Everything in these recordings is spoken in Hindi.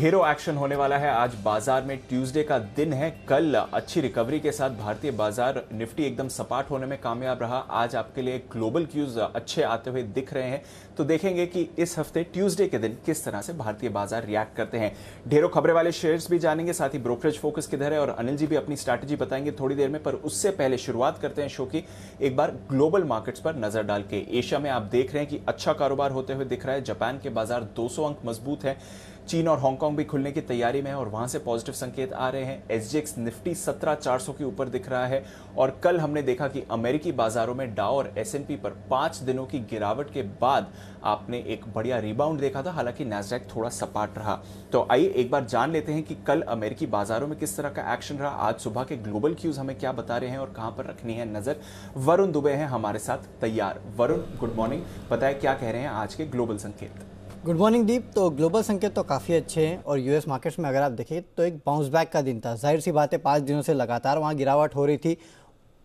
ढेरों एक्शन होने वाला है। आज बाजार में ट्यूसडे का दिन है। कल अच्छी रिकवरी के साथ भारतीय बाजार निफ्टी एकदम सपाट होने में कामयाब रहा। आज आपके लिए ग्लोबल क्यूज अच्छे आते हुए दिख रहे हैं, तो देखेंगे कि इस हफ्ते ट्यूसडे के दिन किस तरह से भारतीय बाजार रिएक्ट करते हैं। ढेरों खबरें वाले शेयर्स भी जानेंगे, साथ ही ब्रोकरेज फोकस किधर है, और अनिल जी भी अपनी स्ट्रैटेजी बताएंगे थोड़ी देर में। पर उससे पहले शुरुआत करते हैं शो की एक बार ग्लोबल मार्केट्स पर नजर डाल के। एशिया में आप देख रहे हैं कि अच्छा कारोबार होते हुए दिख रहा है। जापान के बाजार 200 अंक मजबूत है। चीन और हांगकांग भी खुलने की तैयारी में है और वहां से पॉजिटिव संकेत आ रहे हैं। एसजीएक्स निफ्टी 17,400 के ऊपर दिख रहा है। और कल हमने देखा कि अमेरिकी बाजारों में डाउ और एसएनपी पर 5 दिनों की गिरावट के बाद आपने एक बढ़िया रिबाउंड देखा था, हालांकि नैस्डैक थोड़ा सपाट रहा। तो आइए एक बार जान लेते हैं कि कल अमेरिकी बाजारों में किस तरह का एक्शन रहा। आज सुबह के ग्लोबल क्यूज हमें क्या बता रहे हैं और कहां पर रखनी है नजर। वरुण दुबे हैं हमारे साथ तैयार। Varun, good morning. बताएं क्या कह रहे हैं आज के ग्लोबल संकेत। गुड मॉर्निंग दीप। तो ग्लोबल संकेत तो काफ़ी अच्छे हैं और यूएस मार्केट्स में अगर आप देखें तो एक बाउंस बैक का दिन था। जाहिर सी बात है, 5 दिनों से लगातार वहाँ गिरावट हो रही थी,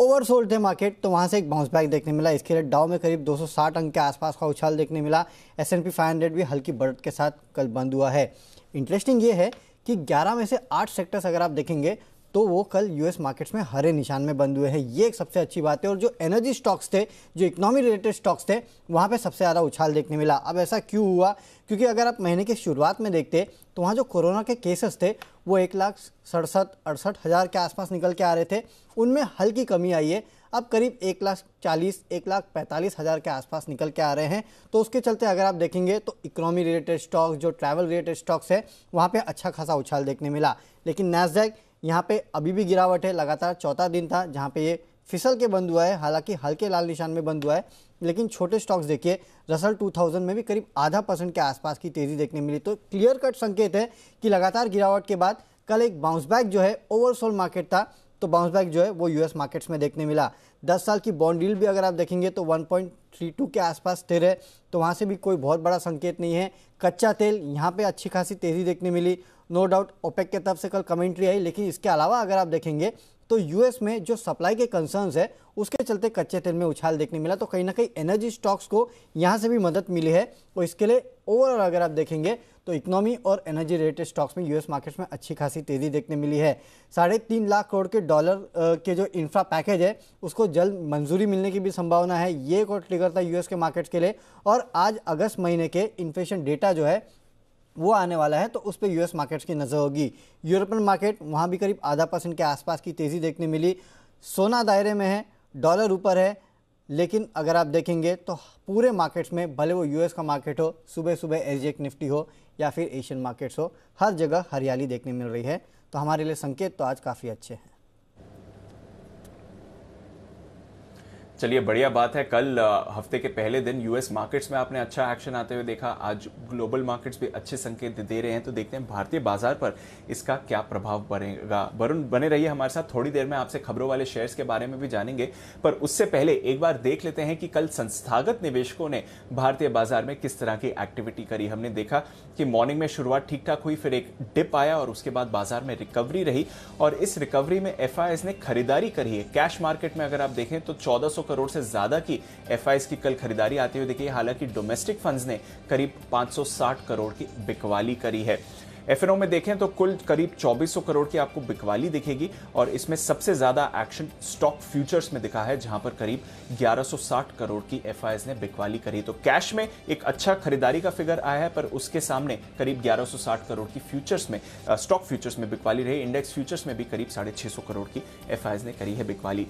ओवरसोल्ड थे मार्केट, तो वहाँ से एक बाउंस बैक देखने मिला। इसके लिए डाउ में करीब 260 अंक के आसपास का उछाल देखने मिला। S&P 500 भी हल्की बढ़त के साथ कल बंद हुआ है। इंटरेस्टिंग ये है कि 11 में से 8 सेक्टर्स अगर आप देखेंगे तो वो कल यूएस मार्केट्स में हरे निशान में बंद हुए हैं। ये एक सबसे अच्छी बात है। और जो एनर्जी स्टॉक्स थे, जो इकोनॉमी रिलेटेड स्टॉक्स थे, वहाँ पे सबसे ज़्यादा उछाल देखने मिला। अब ऐसा क्यों हुआ? क्योंकि अगर आप महीने की शुरुआत में देखते तो वहाँ जो कोरोना के केसेस थे वो 1,67,68,000 के आसपास निकल के आ रहे थे, उनमें हल्की कमी आई है। अब करीब 1,40,000 1,45,000 के आसपास निकल के आ रहे हैं। तो उसके चलते अगर आप देखेंगे तो इकोनॉमी रिलेटेड स्टॉक्स, जो ट्रैवल रिलेटेड स्टॉक्स है, वहाँ पे अच्छा खासा उछाल देखने मिला। लेकिन नैस्डैक यहाँ पे अभी भी गिरावट है। लगातार चौथा दिन था जहाँ पे ये फिसल के बंद हुआ है, हालांकि हल्के लाल निशान में बंद हुआ है। लेकिन छोटे स्टॉक्स देखिए, रसल 2000 में भी करीब आधा % के आसपास की तेजी देखने मिली। तो क्लियर कट संकेत है कि लगातार गिरावट के बाद कल एक बाउंस बैक जो है, ओवरसोल्ड मार्केट था, तो बाउंस बैक जो है वो यूएस मार्केट्स में देखने मिला। 10 साल की बॉन्ड यील्ड भी अगर आप देखेंगे तो 1.32 के आसपास स्थिर है, तो वहाँ से भी कोई बहुत बड़ा संकेत नहीं है। कच्चा तेल यहाँ पे अच्छी खासी तेजी देखने मिली। नो डाउट ओपेक की तरफ से कल कमेंट्री आई, लेकिन इसके अलावा अगर आप देखेंगे तो यूएस में जो सप्लाई के कंसर्न्स है उसके चलते कच्चे तेल में उछाल देखने मिला। तो कहीं ना कहीं एनर्जी स्टॉक्स को यहाँ से भी मदद मिली है। और इसके लिए ओवरऑल अगर आप देखेंगे तो इकोनॉमी और एनर्जी रिलेटेड स्टॉक्स में यूएस मार्केट्स में अच्छी खासी तेजी देखने मिली है। 3.5 लाख करोड़ के डॉलर के जो इंफ्रा पैकेज है उसको जल्द मंजूरी मिलने की भी संभावना है। ये एक और ट्रिगर था यूएस के मार्केट्स के लिए। और आज अगस्त महीने के इन्फ्लेशन डेटा जो है वो आने वाला है, तो उस पर यूएस मार्केट्स की नज़र होगी। यूरोपियन मार्केट, वहाँ भी करीब आधा % के आसपास की तेज़ी देखने मिली। सोना दायरे में है, डॉलर ऊपर है, लेकिन अगर आप देखेंगे तो पूरे मार्केट्स में, भले वो यूएस का मार्केट हो, सुबह सुबह एसजीएक्स निफ्टी हो या फिर एशियन मार्केट्स हो, हर जगह हरियाली देखने मिल रही है। तो हमारे लिए संकेत तो आज काफ़ी अच्छे हैं। चलिए, बढ़िया बात है। कल हफ्ते के पहले दिन यूएस मार्केट्स में आपने अच्छा एक्शन आते हुए देखा। आज ग्लोबल मार्केट्स भी अच्छे संकेत दे रहे हैं, तो देखते हैं भारतीय बाजार पर इसका क्या प्रभाव पड़ेगा। वरुण, बने रहिए हमारे साथ। थोड़ी देर में आपसे खबरों वाले शेयर्स के बारे में भी जानेंगे, पर उससे पहले एक बार देख लेते हैं कि कल संस्थागत निवेशकों ने भारतीय बाजार में किस तरह की एक्टिविटी करी। हमने देखा कि मॉर्निंग में शुरुआत ठीक ठाक हुई, फिर एक डिप आया और उसके बाद बाजार में रिकवरी रही। और इस रिकवरी में एफआईआईज ने खरीदारी करी है। कैश मार्केट में अगर आप देखें तो 1400 करोड़ से ज्यादा की एफआईआईज की कल खरीदारी आती हुई देखी है। हालांकि डोमेस्टिक फंड्स ने करीब 560 करोड़ की बिकवाली करी है। एफएनओ में देखें तो कुल करीब 2400 करोड़ की आपको बिकवाली दिखेगी और इसमें सबसे ज्यादा एक्शन स्टॉक फ्यूचर्स में दिखा है, जहां पर करीब 1160 करोड़ की एफआईआईज ने बिकवाली करी। तो कैश में एक अच्छा खरीदारी का फिगर आया है, पर उसके सामने करीब 1160 करोड़ की फ्यूचर्स में, स्टॉक फ्यूचर्स में बिकवाली रही। इंडेक्स फ्यूचर्स में भी करीब 650 करोड़ की एफआईआईज ने करी है बिकवाली।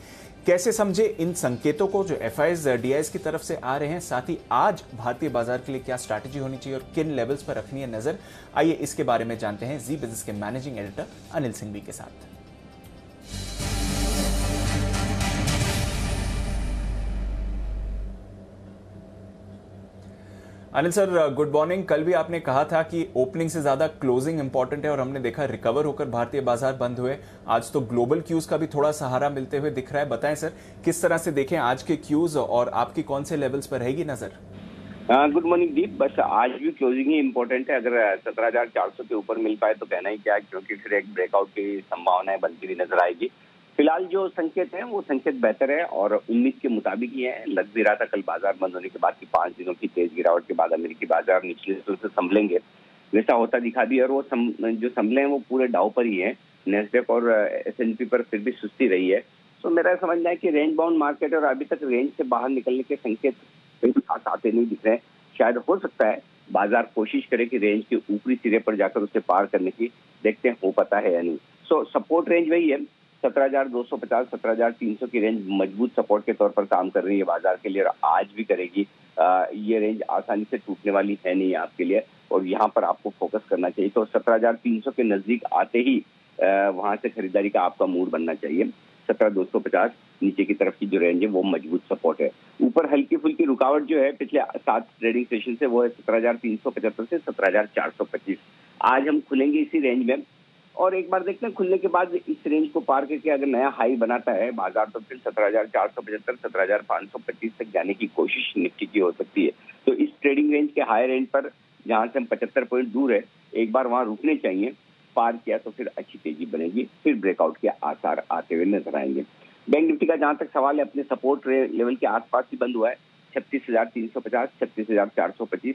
कैसे समझे इन संकेतों को जो एफआईआईज डीआईज की तरफ से आ रहे हैं, साथ ही आज भारतीय बाजार के लिए क्या स्ट्रैटेजी होनी चाहिए और किन लेवल्स पर रखनी है नजर, आइए इसके बारे में जानते हैं जी बिजनेस के मैनेजिंग एडिटर अनिल सिंघवी के साथ। Anil sir, good morning. कल भी आपने कहा था कि ओपनिंग से ज्यादा क्लोजिंग इंपॉर्टेंट है और हमने देखा रिकवर होकर भारतीय बाजार बंद हुए। आज तो ग्लोबल क्यूज का भी थोड़ा सहारा मिलते हुए दिख रहा है। बताएं सर, किस तरह से देखें आज के क्यूज और आपकी कौन से लेवल्स पर रहेगी नजर? गुड मॉर्निंग दीप। बस आज भी क्लोजिंग ही इम्पोर्टेंट है। अगर 17,400 के ऊपर मिल पाए तो कहना ही क्या है, क्योंकि फिर एक ब्रेकआउट की संभावनाएं बनती हुई नजर आएगी। फिलहाल जो संकेत है वो संकेत बेहतर है और उम्मीद के मुताबिक ही है। लग भी रहा था कल बाजार बंद होने के बाद की 5 दिनों की तेज गिरावट के बाद अमेरिकी बाजार निचले स्तर से संभलेंगे, वैसा होता दिखा दिया, और वो जो संभले हैं वो पूरे डाउ पर ही है। नेस्डेक और S&P पर फिर भी सुस्ती रही है। तो मेरा समझना है कि रेंज बाउंड मार्केट और अभी तक रेंज से बाहर निकलने के संकेत कहीं खास आते नहीं दिख रहे हैं। शायद हो सकता है बाजार कोशिश करे कि रेंज के ऊपरी सिरे पर जाकर उसे पार करने की, देखते हैं हो पाता है या नहीं। सो सपोर्ट रेंज वही है 17,250 17,300 की रेंज मजबूत सपोर्ट के तौर पर काम कर रही है बाजार के लिए, और आज भी करेगी। ये रेंज आसानी से टूटने वाली है नहीं आपके लिए, और यहाँ पर आपको फोकस करना चाहिए। तो 17,300 के नजदीक आते ही वहां से खरीदारी का आपका मूड बनना चाहिए। 17,250 नीचे की तरफ की जो रेंज है वो मजबूत सपोर्ट है। ऊपर हल्की फुल्की रुकावट जो है पिछले 7 ट्रेडिंग सेशन से, वो है 17,375 से 17,425। आज हम खुलेंगे इसी रेंज में, और एक बार देखते हैं खुलने के बाद इस रेंज को पार करके अगर नया हाई बनाता है बाजार, तो फिर 17,475 17,525 तक जाने की कोशिश निफ्टी की हो सकती है। तो इस ट्रेडिंग रेंज के हाई रेंज पर जहां से हम 75 पॉइंट दूर है, एक बार वहां रुकने चाहिए। पार किया तो फिर अच्छी तेजी बनेगी, फिर ब्रेकआउट के आसार आते हुए नजर आएंगे। बैंक निफ्टी का जहां तक सवाल है, अपने सपोर्ट लेवल के आसपास ही बंद हुआ है 36,350 36,425।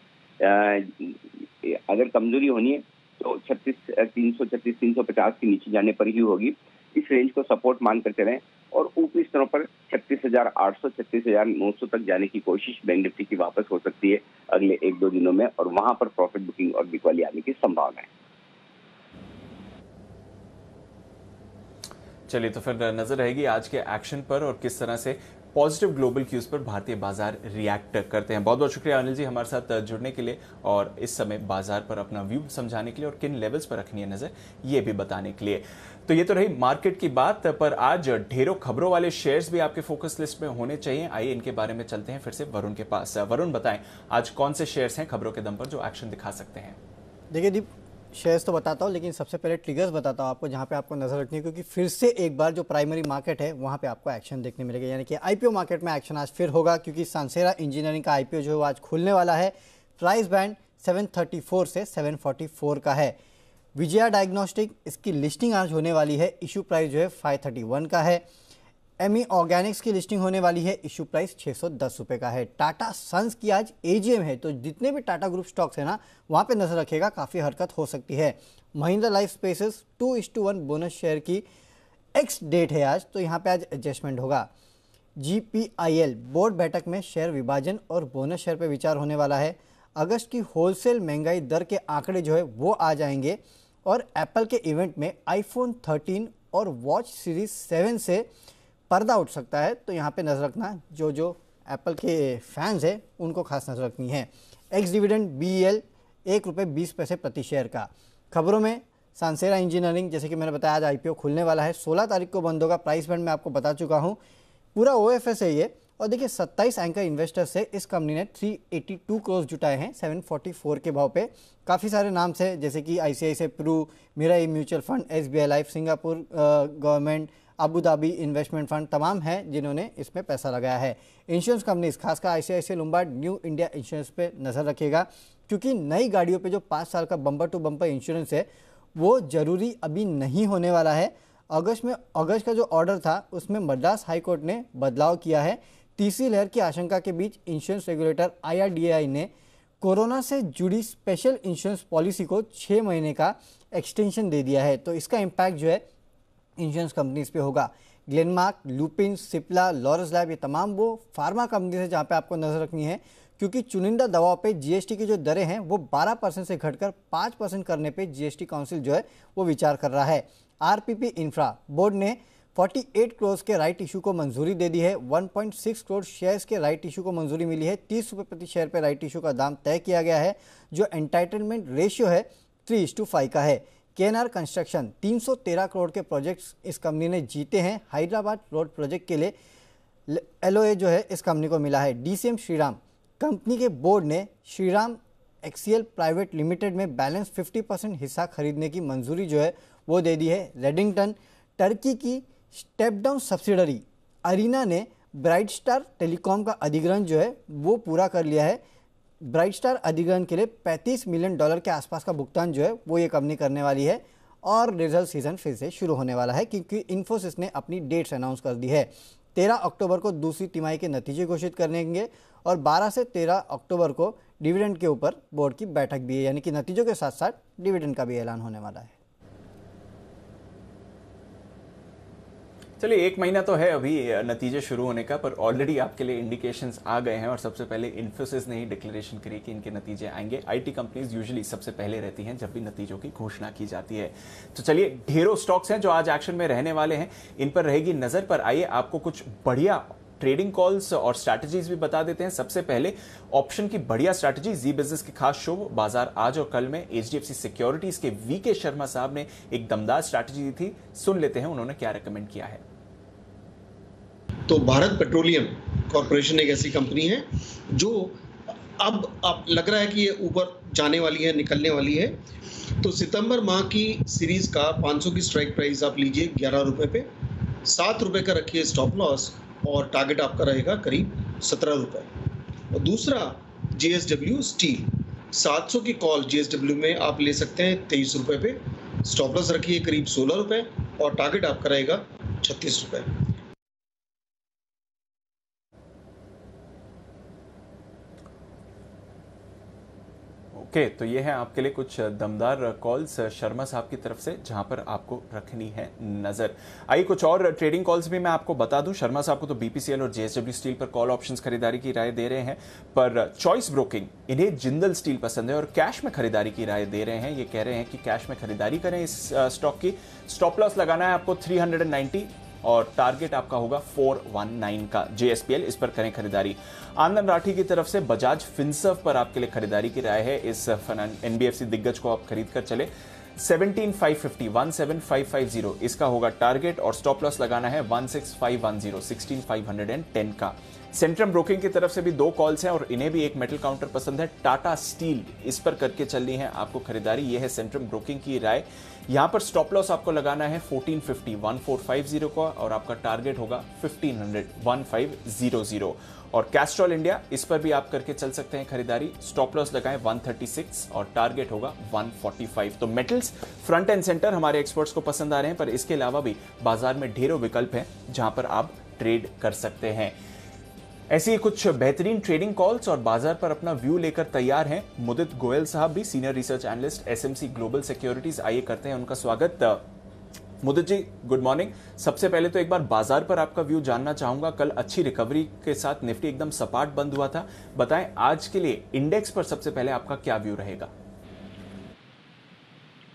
अगर कमजोरी होनी है तो 36,300 36,350 के नीचे जाने पर ही होगी। इस रेंज को सपोर्ट मानकर चलें, और ऊपरी स्तरों पर 36,800 36,900 तक जाने की कोशिश बैंक निफ्टी की वापस हो सकती है अगले 1-2 दिनों में, और वहां पर प्रॉफिट बुकिंग और बिकवाली आने की संभावना है। चलिए, तो फिर नजर रहेगी आज के एक्शन पर और किस तरह से पॉजिटिव ग्लोबल क्यूज पर भारतीय बाजार रिएक्ट करते हैं। बहुत बहुत शुक्रिया अनिल जी हमारे साथ जुड़ने के लिए, और इस समय बाजार पर अपना व्यू समझाने के लिए और किन लेवल्स पर रखनी है नजर, ये भी बताने के लिए। तो ये तो रही मार्केट की बात, पर आज ढेरों खबरों वाले शेयर्स भी आपके फोकस लिस्ट में होने चाहिए। आइए इनके बारे में चलते हैं फिर से वरुण के पास। वरुण, बताएं आज कौन से शेयर्स हैं खबरों के दम पर जो एक्शन दिखा सकते हैं? देखिए दीप, शेयर्स तो बताता हूँ, लेकिन सबसे पहले ट्रिगर्स बताता हूँ आपको जहाँ पे आपको नजर रखनी है, क्योंकि फिर से एक बार जो प्राइमरी मार्केट है वहाँ पे आपको एक्शन देखने मिलेगा। यानी कि आईपीओ मार्केट में एक्शन आज फिर होगा, क्योंकि सांसेरा इंजीनियरिंग का आईपीओ जो है आज खुलने वाला है। प्राइस बैंड 734 से 744 का है। विजया डायग्नोस्टिक, इसकी लिस्टिंग आज होने वाली है। इशू प्राइस जो है 531 का है। एमी ऑर्गेनिक्स की लिस्टिंग होने वाली है। इशू प्राइस 610 रुपये का है। टाटा सन्स की आज एजीएम है, तो जितने भी टाटा ग्रुप स्टॉक्स है ना, वहाँ पे नजर रखेगा, काफ़ी हरकत हो सकती है। Mahindra life spaces 2:1 bonus share की एक्स डेट है आज, तो यहाँ पे आज एडजस्टमेंट होगा। GPIL बोर्ड बैठक में शेयर विभाजन और बोनस शेयर पे विचार होने वाला है। अगस्त की होलसेल महंगाई दर के आंकड़े जो है वो आ जाएंगे, और एप्पल के इवेंट में आईफोन 13 और वॉच सीरीज 7 से पर्दा उठ सकता है, तो यहाँ पे नजर रखना। जो एप्पल के फैंस हैं उनको खास नजर रखनी है। एक्स डिविडेंड BEL ₹1.20 प्रति शेयर का। खबरों में सांसेरा इंजीनियरिंग, जैसे कि मैंने बताया, आज आईपीओ खुलने वाला है। 16 तारीख को बंद होगा। प्राइस बैंड मैं आपको बता चुका हूँ। पूरा OFS है ये, और देखिए 27 एंकर इन्वेस्टर्स से इस कंपनी ने 382 करोड़ जुटाए हैं 744 के भाव पे। काफ़ी सारे नाम से, जैसे कि ICICI Pru, Mirae mutual fund, SBI life, Singapore government, Abu Dhabi investment fund, तमाम हैं जिन्होंने इसमें पैसा लगाया है। इंश्योरेंस कंपनीज, खासकर ICICI Lombard New India Insurance पे नज़र रखेगा, क्योंकि नई गाड़ियों पे जो 5 साल का बम्पर टू बम्पर इंश्योरेंस है वो ज़रूरी अभी नहीं होने वाला है। अगस्त का जो ऑर्डर था उसमें मद्रास हाई कोर्ट ने बदलाव किया है। तीसरी लहर की आशंका के बीच इंश्योरेंस रेगुलेटर IRDAI ने कोरोना से जुड़ी स्पेशल इंश्योरेंस पॉलिसी को 6 महीने का एक्सटेंशन दे दिया है, तो इसका इम्पैक्ट जो है इंश्योरेंस कंपनीज पे होगा। Glenmark, Lupin, Cipla, Laurus lab, ये तमाम वो फार्मा कंपनीज है जहाँ पे आपको नजर रखनी है, क्योंकि चुनिंदा दवाओं पे GST की जो दरें हैं वो 12% से घटकर 5% करने पे GST काउंसिल जो है वो विचार कर रहा है। RPP इंफ्रा बोर्ड ने 48 करोड़ के राइट इशू को मंजूरी दे दी है। 1.6 करोड़ शेयर्स के राइट इशू को मंजूरी मिली है। 30 रुपये प्रति शेयर पे राइट इशू का दाम तय किया गया है। जो एंटाइटलमेंट रेशियो है 3:5 का है। KNR कंस्ट्रक्शन 313 करोड़ के प्रोजेक्ट्स इस कंपनी ने जीते हैं। हैदराबाद रोड प्रोजेक्ट के लिए LOA जो है इस कंपनी को मिला है। DCM श्रीराम कंपनी के बोर्ड ने श्रीराम एक्सीएल प्राइवेट लिमिटेड में बैलेंस 50% हिस्सा खरीदने की मंजूरी जो है वो दे दी है। रेडिंगटन टर्की की स्टेप डाउन सब्सिडरी अरीना ने ब्राइट स्टार टेलीकॉम का अधिग्रहण जो है वो पूरा कर लिया है। ब्राइट स्टार अधिग्रहण के लिए $35 मिलियन के आसपास का भुगतान जो है वो ये कंपनी करने वाली है, और रिजल्ट सीजन फिर से शुरू होने वाला है, क्योंकि इन्फोसिस ने अपनी डेट्स अनाउंस कर दी है। 13 अक्टूबर को दूसरी तिमाही के नतीजे घोषित करेंगे और 12 से 13 अक्टूबर को डिविडेंड के ऊपर बोर्ड की बैठक भी है, यानी कि नतीजों के साथ साथ डिविडेंड का भी ऐलान होने वाला है। चलिए, एक महीना तो है अभी नतीजे शुरू होने का, पर ऑलरेडी आपके लिए इंडिकेशंस आ गए हैं और सबसे पहले इन्फोसिस ने ही डिक्लेरेशन करी कि इनके नतीजे आएंगे। आईटी कंपनीज यूजुअली सबसे पहले रहती हैं जब भी नतीजों की घोषणा की जाती है। तो चलिए, ढेरों स्टॉक्स हैं जो आज एक्शन में रहने वाले हैं, इन पर रहेगी नजर। पर आइए आपको कुछ बढ़िया ट्रेडिंग कॉल्स और स्ट्रैटेजीज भी बता देते हैं। सबसे पहले ऑप्शन की बढ़िया स्ट्रैटेजी, जी बिजनेस के खास शो बाजार आज और कल में एचडीएफसी सिक्योरिटीज के वीके शर्मा साहब ने एक दमदार स्ट्रैटेजी दी थी। सुन लेते हैं उन्होंने क्या रेकमेंड किया है। तो भारत पेट्रोलियम कॉरपोरेशन एक ऐसी कंपनी है जो अब लग रहा है कि ये ऊपर जाने वाली है, निकलने वाली है। तो सितंबर माह की सीरीज का 500 की स्ट्राइक प्राइस आप लीजिए 11 रुपए पे, 7 रुपए का रखिए स्टॉप लॉस और टारगेट आपका रहेगा करीब 17 रुपए। और दूसरा जेएसडब्ल्यू स्टील, 700 की कॉल जेएसडब्ल्यू में आप ले सकते हैं 23 रुपए पे, स्टॉप लॉस रखिए करीब 16 रुपए और टारगेट आपका रहेगा 36 रुपए। ओके, तो ये है आपके लिए कुछ दमदार कॉल्स शर्मा साहब की तरफ से, जहां पर आपको रखनी है नजर। आइए कुछ और ट्रेडिंग कॉल्स भी मैं आपको बता दूं। शर्मा साहब को तो बीपीसीएल और जेएसडब्ल्यू स्टील पर कॉल ऑप्शंस खरीदारी की राय दे रहे हैं, पर चॉइस ब्रोकिंग इन्हें जिंदल स्टील पसंद है और कैश में खरीदारी की राय दे रहे हैं। ये कह रहे हैं कि कैश में खरीदारी करें इस स्टॉक की। स्टॉप लॉस लगाना है आपको 390 और टारगेट आपका होगा 419 का। जेएसपीएल, इस पर करें खरीदारी। आनंद राठी की तरफ से बजाज फिनसर्व पर आपके लिए खरीदारी की राय है। इस एनबीएफसी दिग्गज को आप खरीद कर चले। 17,550 इसका होगा टारगेट और स्टॉप लॉस लगाना है 16,510 16,510 का। सेंट्रम ब्रोकिंग की तरफ से भी 2 कॉल्स हैं और इन्हें भी एक मेटल काउंटर पसंद है, टाटा स्टील, इस पर करके चलनी है आपको खरीदारी। यह है सेंट्रम ब्रोकिंग की राय। यहां पर स्टॉप लॉस आपको लगाना है 1450 का और आपका टारगेट होगा 1500 और कैस्ट्रॉल इंडिया, इस पर भी आप करके चल सकते हैं खरीदारी। स्टॉप लॉस लगाएं 136 और टारगेट होगा 145। तो मेटल्स फ्रंट एंड सेंटर हमारे एक्सपर्ट्स को पसंद आ रहे हैं, पर इसके अलावा भी बाजार में ढेरों विकल्प हैं जहां पर आप ट्रेड कर सकते हैं। ऐसी ही कुछ बेहतरीन ट्रेडिंग कॉल्स और बाजार पर अपना व्यू लेकर तैयार हैं मुदित गोयल साहब भी, senior research analyst SMC global securities. आइए करते हैं उनका स्वागत। मुदित जी, गुड मॉर्निंग। सबसे पहले तो एक बार बाजार पर आपका व्यू जानना चाहूंगा। कल अच्छी रिकवरी के साथ निफ्टी एकदम सपाट बंद हुआ था, बताएं आज के लिए इंडेक्स पर सबसे पहले आपका क्या व्यू रहेगा?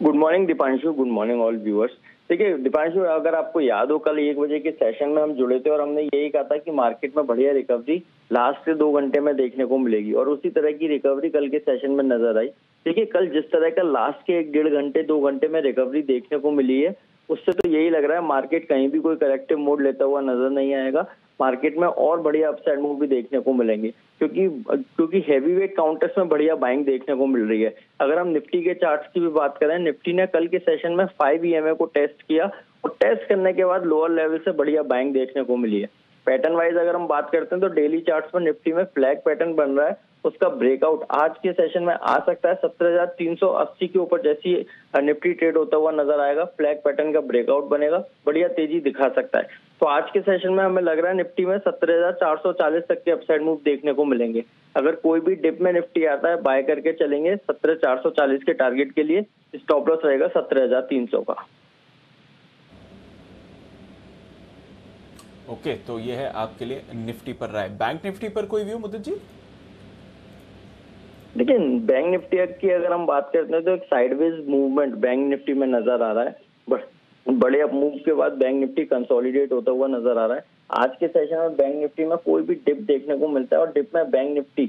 Good morning Deepanshu, good morning all viewers. देखिए दीपांशु, अगर आपको याद हो कल 1 बजे के सेशन में हम जुड़े थे और हमने यही कहा था कि मार्केट में बढ़िया रिकवरी लास्ट से 2 घंटे में देखने को मिलेगी और उसी तरह की रिकवरी कल के सेशन में नजर आई। देखिए कल जिस तरह का लास्ट के 1-1.5 घंटे 2 घंटे में रिकवरी देखने को मिली है, उससे तो यही लग रहा है मार्केट कहीं भी कोई करेक्टिव मोड लेता हुआ नजर नहीं आएगा। मार्केट में और बढ़िया अपसाइड मूव भी देखने को मिलेंगे क्योंकि हैवी वेट काउंटर्स में बढ़िया बाइंग देखने को मिल रही है। अगर हम निफ्टी के चार्ट्स की भी बात करें, निफ्टी ने कल के सेशन में 5 EMA को टेस्ट किया और टेस्ट करने के बाद लोअर लेवल से बढ़िया बाइंग देखने को मिली है। पैटर्न वाइज अगर हम बात करते हैं तो डेली चार्ट्स पर निफ्टी में फ्लैग पैटर्न बन रहा है, उसका ब्रेकआउट आज के सेशन में आ सकता है। 17,380 के ऊपर जैसी निफ्टी ट्रेड होता हुआ नजर आएगा, फ्लैग पैटर्न का ब्रेकआउट बनेगा, बढ़िया तेजी दिखा सकता है। तो आज के सेशन में हमें लग रहा है निफ्टी में 17,440 तक के अपसाइड मूव देखने को मिलेंगे। अगर कोई भी डिप में निफ्टी आता है बाय करके चलेंगे 17,440 के टारगेट के लिए। स्टॉप लॉस रहेगा 17,300 का। ओके, तो ये है आपके लिए निफ्टी पर राय। बैंक निफ्टी पर कोई व्यू मुदित जी? देखिए बैंक निफ्टी की अगर हम बात करते हैं तो एक साइडवेज मूवमेंट बैंक निफ्टी में नजर आ रहा है। बड़े अप मूव के बाद बैंक निफ्टी कंसोलिडेट होता हुआ नजर आ रहा है। आज के सेशन में बैंक निफ्टी में कोई भी डिप देखने को मिलता है और डिप में बैंक निफ्टी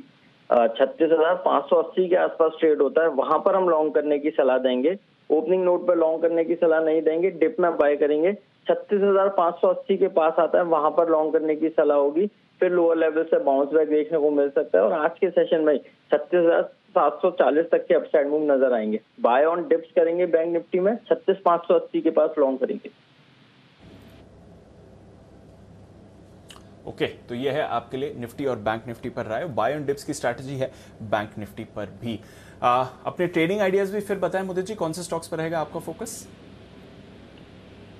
36,580 के आसपास ट्रेड होता है, वहां पर हम लॉन्ग करने की सलाह देंगे। ओपनिंग नोट पर लॉन्ग करने की सलाह नहीं देंगे, डिप में बाय करेंगे। 36,580 के पास आता है, वहां पर लॉन्ग करने की सलाह होगी। फिर लोअर लेवल से बाउंस बैक देखने को मिल सकता है और आज के सेशन में 36,740 तक के अपसाइड मूव नजर आएंगे। बाय ऑन डिप्स करेंगे बैंक निफ्टी में, 36,580 के पास लॉन्ग करेंगे। ओके, तो ये है आपके लिए निफ्टी और बैंक निफ्टी पर राय। बाय ऑन डिप्स की स्ट्रैटेजी है बैंक निफ्टी पर भी। अपने ट्रेडिंग आइडियाज भी फिर बताएं मुदित जी, कौन से स्टॉक्स पर रहेगा आपका फोकस?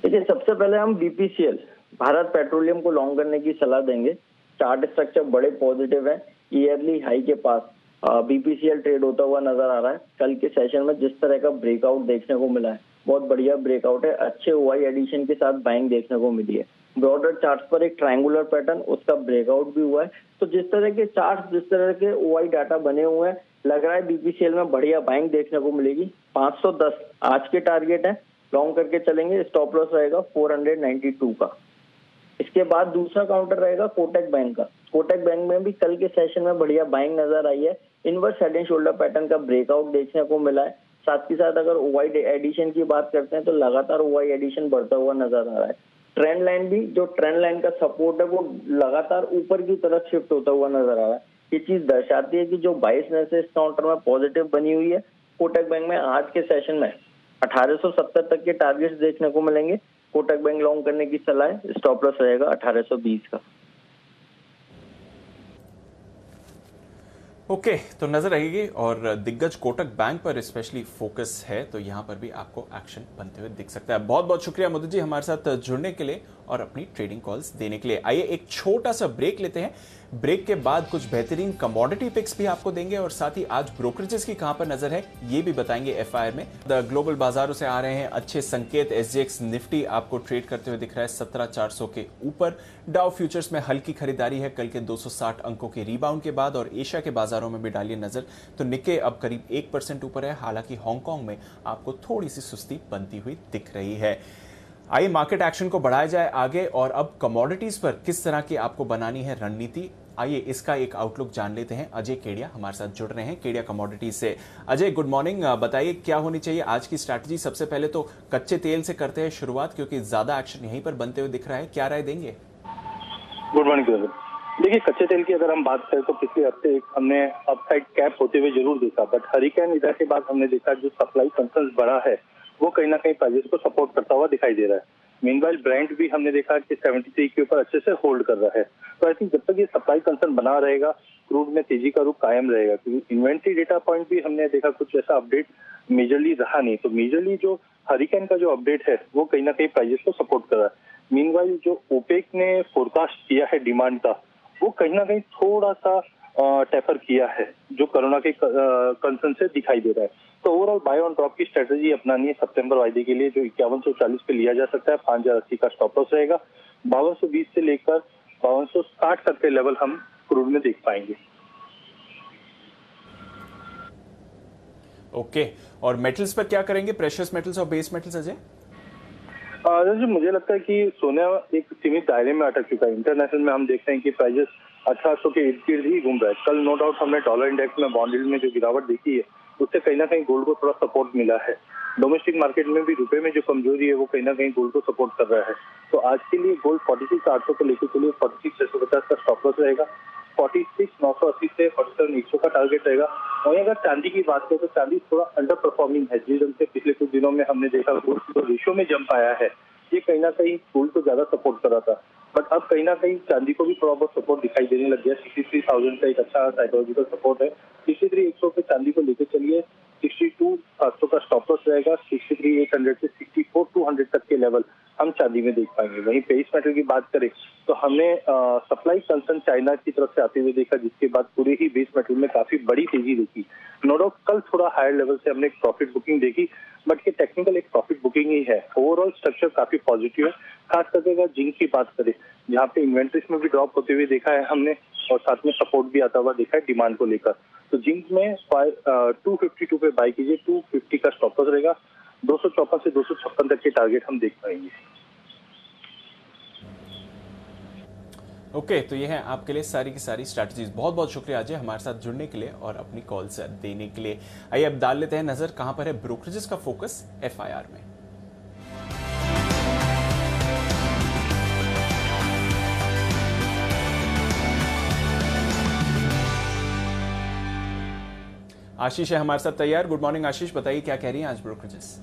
देखिए सबसे पहले हम बीपीसीएल भारत पेट्रोलियम को लॉन्ग करने की सलाह देंगे। चार्ट स्ट्रक्चर बड़े पॉजिटिव है, ईयरली हाई के पास बीपीसीएल ट्रेड होता हुआ नजर आ रहा है। कल के सेशन में जिस तरह का ब्रेकआउट देखने को मिला है, बहुत बढ़िया ब्रेकआउट है, अच्छे ओआई एडिशन के साथ बाइंग देखने को मिली है। ब्रॉडर चार्ट्स पर एक ट्रायंगुलर पैटर्न, उसका ब्रेकआउट भी हुआ है। तो जिस तरह के चार्ट्स, जिस तरह के ओआई डाटा बने हुए हैं, लग रहा है बीपीसीएल में बढ़िया बाइंग देखने को मिलेगी। 510 आज के टारगेट है, लॉन्ग करके चलेंगे। स्टॉप लॉस रहेगा 492 का। इसके बाद दूसरा काउंटर रहेगा कोटक बैंक का। कोटक बैंक में भी कल के सेशन में बढ़िया बाइंग नजर आई है। Inverse head and shoulder pattern का ब्रेकआउट देखने को मिला है। साथ ही साथ अगर ओआई एडिशन की बात करते हैं तो लगातार ओआई एडिशन बढ़ता हुआ नजर आ रहा है। ट्रेंड लाइन भी, जो ट्रेंड लाइन का सपोर्ट है, वो लगातार ऊपर की तरफ शिफ्ट होता हुआ नजर आ रहा है। ये चीज दर्शाती है कि जो 22 से इस काउंटर में पॉजिटिव बनी हुई है। कोटक बैंक में आज के सेशन में 1870 तक के टारगेट्स देखने को मिलेंगे। कोटक बैंक लॉन्ग करने की सलाह है। स्टॉप लॉस रहेगा 1820 का। ओके, तो नजर रहेगी और दिग्गज कोटक बैंक पर स्पेशली फोकस है, तो यहां पर भी आपको एक्शन बनते हुए दिख सकता है। बहुत बहुत शुक्रिया मोदी जी हमारे साथ जुड़ने के लिए और अपनी ट्रेडिंग कॉल्स देने के लिए। आइए एक छोटा सा ब्रेक लेते हैं। ब्रेक के बाद कुछ बेहतरीन कमोडिटी पिक्स भी आपको देंगे और साथ ही आज ब्रोकरेजेस की कहां पर नजर है ये भी बताएंगे एफआईआर में। द ग्लोबल बाजारों से आ रहे हैं अच्छे संकेत। एसजीएक्स निफ्टी आपको ट्रेड करते हुए दिख रहा है 17,400 के ऊपर। डाउ फ्यूचर्स में हल्की खरीदारी है कल के 260 अंकों के रिबाउंड के बाद। और एशिया के बाजारों में भी डालिए नजर, तो निक्के अब करीब 1% ऊपर है। हालांकि हांगकांग में आपको थोड़ी सी सुस्ती बनती हुई दिख रही है। आइए मार्केट एक्शन को बढ़ाया जाए आगे और अब कमोडिटीज पर किस तरह की आपको बनानी है रणनीति, आइए इसका एक आउटलुक जान लेते हैं। अजय केडिया हमारे साथ जुड़ रहे हैं केडिया कमोडिटीज से। अजय गुड मॉर्निंग, बताइए क्या होनी चाहिए आज की स्ट्रैटेजी। सबसे पहले तो कच्चे तेल से करते हैं शुरुआत, क्योंकि ज्यादा एक्शन यहीं पर बनते हुए दिख रहा है, क्या राय देंगे? Good morning sir. देखिए, कच्चे तेल की अगर हम बात करें तो पिछले हफ्ते हमने अपसाइड कैप होते हुए जरूर देखा, बट हरिकेन इधर के बाद हमने देखा जो सप्लाई कंसर्न बढ़ा है वो कहीं ना कहीं प्राइसेस को सपोर्ट करता हुआ दिखाई दे रहा है। मीनवाइल ब्रेंट भी हमने देखा कि 73 के ऊपर अच्छे से होल्ड कर रहा है। तो आई थिंक जब तक ये सप्लाई कंसर्न बना रहेगा, क्रूड में तेजी का रुख कायम रहेगा। क्योंकि इन्वेंट्री डेटा पॉइंट भी हमने देखा कुछ ऐसा अपडेट मेजरली रहा नहीं। तो मेजरली जो हरिकेन का जो अपडेट है वो कहीं ना कहीं प्राइसेस को सपोर्ट कर रहा है। मीनवाइल जो ओपेक ने फोरकास्ट किया है डिमांड का, वो कहीं ना कहीं थोड़ा सा टेपर किया है, जो कोरोना के कंसर्न से दिखाई दे रहा है। तो ओवरऑल बाय ऑन ड्रॉप की स्ट्रेटेजी अपनानी है सितंबर वायदे के लिए, जो 5140 पे लिया जा सकता है। 5080 का स्टॉप लॉस रहेगा। 5220 से लेकर 5260 तक के लेवल हम क्रूड में देख पाएंगे। ओके, और मेटल्स पर क्या करेंगे, प्रेशियस मेटल्स और बेस मेटल्स अजय? मुझे लगता है कि सोना एक सीमित दायरे में अटक चुका है। इंटरनेशनल में हम देख रहे हैं कि प्राइसेस 1800 के इर्द गिर्द ही घूम रहा है। कल नो डाउट हमने डॉलर इंडेक्स में, बॉन्ड यील्ड में जो गिरावट देखी है उससे कहीं ना कहीं गोल्ड को थोड़ा सपोर्ट मिला है। डोमेस्टिक मार्केट में भी रुपए में जो कमजोरी है वो कहीं ना कहीं गोल्ड को सपोर्ट कर रहा है। तो आज के लिए गोल्ड 46,800 को लेकर चलिए, 46,650 का स्टॉप लॉस रहेगा। 46,980 से 47,100 का टारगेट रहेगा। वहीं अगर चांदी की बात करें तो चांदी थोड़ा अंडर परफॉर्मिंग है। जिस ढंग से पिछले कुछ दिनों में हमने देखा गोल्ड जो रेशियो में जंप आया है, ये कहीं ना कहीं गोल्ड को ज्यादा सपोर्ट कर रहा था, बट अब कहीं ना कहीं चांदी को भी थोड़ा बहुत सपोर्ट दिखाई देने लग गया। 63,000 का एक अच्छा साइकोलॉजिकल सपोर्ट है। 63,100 पे चांदी को लेकर चलिए। 62,700 का स्टॉप लॉस रहेगा। 63,800 से 64,200 तक के लेवल हम चांदी में देख पाएंगे। वहीं बेस मेटल की बात करें तो हमने सप्लाई कंसर्न चाइना की तरफ से आते हुए देखा, जिसके बाद पूरे ही बेस मेटल में काफी बड़ी तेजी देखी। नो डाउट कल थोड़ा हायर लेवल से हमने एक प्रॉफिट बुकिंग देखी, बट ये टेक्निकल एक प्रॉफिट बुकिंग ही है। ओवरऑल स्ट्रक्चर काफी पॉजिटिव है। खास करके अगर जिंक की बात करें, जहाँ पे इन्वेंट्रीज में भी ड्रॉप होते हुए देखा है हमने, और साथ में सपोर्ट भी आता हुआ देखा है डिमांड को लेकर। तो जिंक में 252 पे बाय कीजिए। 250 का स्टॉप लॉस रहेगा। 254 से 256 तक के टारगेट हम देख पाएंगे। ओके, तो ये है आपके लिए सारी की सारी स्ट्रैटेजीज। बहुत बहुत शुक्रिया अजय हमारे साथ जुड़ने के लिए और अपनी कॉल्स देने के लिए। आइए अब डाल लेते हैं नजर कहां पर है ब्रोकरेजेस का फोकस एफआईआर में। आशीष है हमारे साथ तैयार। गुड मॉर्निंग आशीष, बताइए क्या कह रही हैं आज brokerages?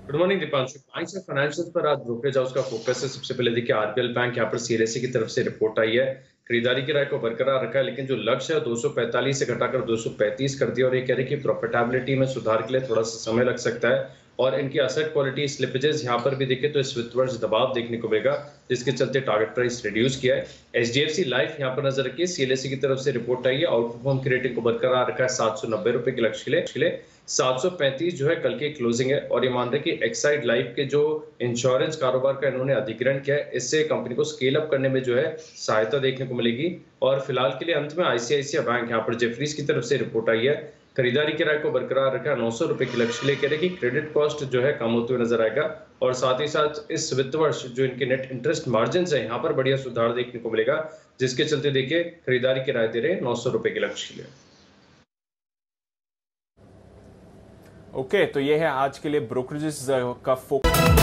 Good morning Deepanshu. Banks और फाइनेंशियल पर आज ब्रोकरेज हाउस का फोकस है। सबसे पहले देखिए आरबीएल बैंक यहाँ पर सीएलएसई की तरफ से रिपोर्ट आई है। खरीदारी की राय को बरकरार रखा है, लेकिन जो लक्ष्य है 245 से घटाकर 235 कर दिया और ये कह रहे हैं कि प्रॉफिटेबिलिटी में सुधार के लिए थोड़ा सा समय लग सकता है। और इनकी असेट क्वालिटी स्लिपेजेस यहाँ पर भी देखें तो इस वित्त वर्ष दबाव देखने को मिलेगा, जिसके चलते टारगेट प्राइस रिड्यूस किया है। HDFC लाइफ यहाँ पर नजर रखिए, CLSA की तरफ से रिपोर्ट आई है, आउट परफॉर्म की रेटिंग को बरकरार रखा है 790 रुपए के लक्ष्य के लिए। 735 जो है कल की क्लोजिंग है, और ये मान रहे कि एक्साइड लाइफ के जो इंश्योरेंस कारोबार का इन्होंने अधिग्रहण किया है, इससे कंपनी को स्केल अप करने में जो है सहायता देखने को मिलेगी। और फिलहाल के लिए अंत में ICICI बैंक यहाँ पर जेफरीज की तरफ से रिपोर्ट आई है, खरीदारी की राय को बरकरार रखा, 900 रुपए के लक्ष्य लेकर रही, क्रेडिट कॉस्ट जो है कम होते हुए नजर आएगा, और साथ ही साथ इस वित्त वर्ष जो इनके नेट इंटरेस्ट मार्जिन है यहाँ पर बढ़िया सुधार देखने को मिलेगा, जिसके चलते देखिए खरीदारी की राय दे रहे हैं 900 रुपए के लक्ष्य के लिए। ओके, तो ये है आज के लिए ब्रोकरेजेस का फोकस।